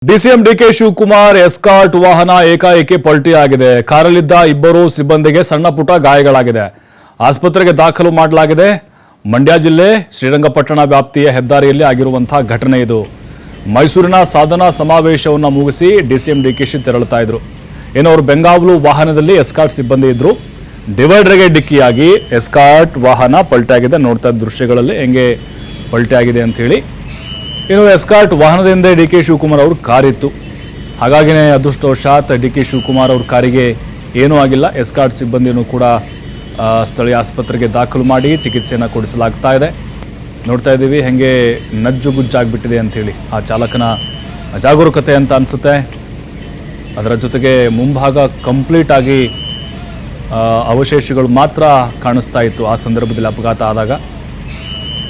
DCM DK Shivakumar escort ವಾಹನ ಏಕಾಏಕಿ ಪಲ್ಟಿಯಾಗಿದೆ. ಕಾರಲ್ಲಿದ್ದ ಇಬ್ಬರು ಸಿಬ್ಬಂದಿಗೆ ಸಣ್ಣ ಪುಟ್ಟ ಗಾಯಗಳಾಗಿದೆ. ಆಸ್ಪತ್ರೆಗೆ ದಾಖಲು ಮಾಡಲಾಗಿದೆ. ಮಂಡ್ಯ ಜಿಲ್ಲೆ ಶ್ರೀರಂಗಪಟ್ಟಣ ವ್ಯಾಪ್ತಿಯ ಹೆದ್ದಾರಿಯಲ್ಲಿ ಆಗಿರುವಂತಹ ಘಟನೆ ಇದು. ಮೈಸೂರಿನ ಸಾಧನಾ ಸಮಾವೇಶವನ್ನು ಮುಗಿಸಿ ಡಿಸಿಎಂ ಡಿಕೆಶಿ ತೆರಳುತ್ತಾ ಇದ್ರು. ಅವರು ಬೆಂಗಾವಲು ವಾಹನದಲ್ಲಿ ಎಸ್ಕಾರ್ಟ್ ಸಿಬ್ಬಂದಿ ಇದ್ರು. ಡಿವೈಡರ್ಗೆ ಡಿಕ್ಕಿಯಾಗಿ ಎಸ್ಕಾರ್ಟ್ ವಾಹನ ಪಲ್ಟಿಯಾಗಿದೆ. ನೋಡ್ತಾ ಇದ್ದ ದೃಶ್ಯಗಳಲ್ಲಿ ಹೆಂಗೆ ಪಲ್ಟಿಯಾಗಿದೆ ಅಂತ ಹೇಳಿ. ಇನ್ನು ಎಸ್ಕಾರ್ಟ್ ವಾಹನದಿಂದ ಡಿಕೆ ಶಿವಕುಮಾರ್ ಅವ್ರ ಕಾರಿತ್ತು. ಹಾಗಾಗಿನೇ ಅದೃಷ್ಟವಶಾತ್ ಡಿಕೆ ಶಿವಕುಮಾರ್ ಅವ್ರ ಕಾರಿಗೆ ಏನೂ ಆಗಿಲ್ಲ. ಎಸ್ಕಾರ್ಟ್ ಸಿಬ್ಬಂದಿಯನ್ನು ಕೂಡ ಸ್ಥಳೀಯ ಆಸ್ಪತ್ರೆಗೆ ದಾಖಲು ಮಾಡಿ ಚಿಕಿತ್ಸೆಯನ್ನು ಕೊಡಿಸಲಾಗ್ತಾ ಇದೆ. ನೋಡ್ತಾ ಇದ್ದೀವಿ ಹೆಂಗೆ ನಜ್ಜುಗುಜ್ಜಾಗ್ಬಿಟ್ಟಿದೆ ಅಂಥೇಳಿ ಆ ಚಾಲಕನ ಅಜಾಗರೂಕತೆ ಅಂತ ಅನಿಸುತ್ತೆ. ಅದರ ಜೊತೆಗೆ ಮುಂಭಾಗ ಕಂಪ್ಲೀಟ್ ಆಗಿ ಅವಶೇಷಗಳು ಮಾತ್ರ ಕಾಣಿಸ್ತಾ ಇತ್ತು ಆ ಸಂದರ್ಭದಲ್ಲಿ ಅಪಘಾತ ಆದಾಗ.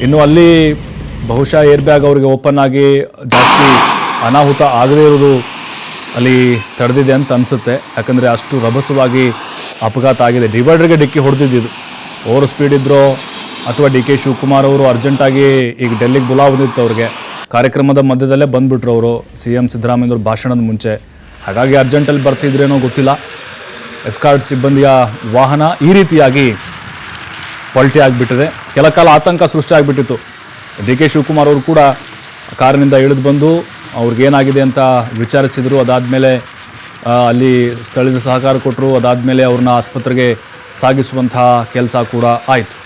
ಇನ್ನು ಅಲ್ಲಿ ಬಹುಶಃ ಏರ್ ಬ್ಯಾಗ್ ಅವರಿಗೆ ಓಪನ್ ಆಗಿ ಜಾಸ್ತಿ ಅನಾಹುತ ಆಗದೇ ಇರೋದು ಅಲ್ಲಿ ತಡೆದಿದೆ ಅಂತ ಅನಿಸುತ್ತೆ. ಯಾಕಂದರೆ ಅಷ್ಟು ರಭಸವಾಗಿ ಅಪಘಾತ ಆಗಿದೆ. ಡಿವೈಡರ್ಗೆ ಡಿಕ್ಕಿ ಹೊಡೆದಿದ್ದು. ಓವರ್ ಸ್ಪೀಡ್ ಇದ್ರೋ ಅಥವಾ ಡಿ ಕೆ ಶಿವಕುಮಾರ್ ಅವರು ಅರ್ಜೆಂಟಾಗಿ ಈಗ ಡೆಲ್ಲಿಗೆ ಬುಲಾ ಬಂದಿತ್ತು ಅವ್ರಿಗೆ. ಕಾರ್ಯಕ್ರಮದ ಮಧ್ಯದಲ್ಲೇ ಬಂದುಬಿಟ್ರು ಅವರು CM ಸಿದ್ದರಾಮಯ್ಯವ್ರ ಭಾಷಣದ ಮುಂಚೆ. ಹಾಗಾಗಿ ಅರ್ಜೆಂಟಲ್ಲಿ ಬರ್ತಿದ್ರೇನೋ ಗೊತ್ತಿಲ್ಲ. ಎಸ್ಕಾರ್ಟ್ ಸಿಬ್ಬಂದಿಯ ವಾಹನ ಈ ರೀತಿಯಾಗಿ ಪಲ್ಟಿ ಆಗಿಬಿಟ್ಟಿದೆ. ಕೆಲ ಕಾಲ ಆತಂಕ ಸೃಷ್ಟಿ ಆಗಿಬಿಟ್ಟಿತ್ತು. ಡಿ ಕೆ ಶಿವಕುಮಾರ್ ಅವರು ಕೂಡ ಕಾರಿನಿಂದ ಇಳಿದು ಬಂದು ಅವ್ರಿಗೇನಾಗಿದೆ ಅಂತ ವಿಚಾರಿಸಿದರು. ಅದಾದಮೇಲೆ ಅಲ್ಲಿ ಸ್ಥಳೀಯರು ಸಹಕಾರ ಕೊಟ್ಟರು. ಅದಾದಮೇಲೆ ಅವ್ರನ್ನ ಆಸ್ಪತ್ರೆಗೆ ಸಾಗಿಸುವಂತಹ ಕೆಲಸ ಕೂಡ ಆಯಿತು.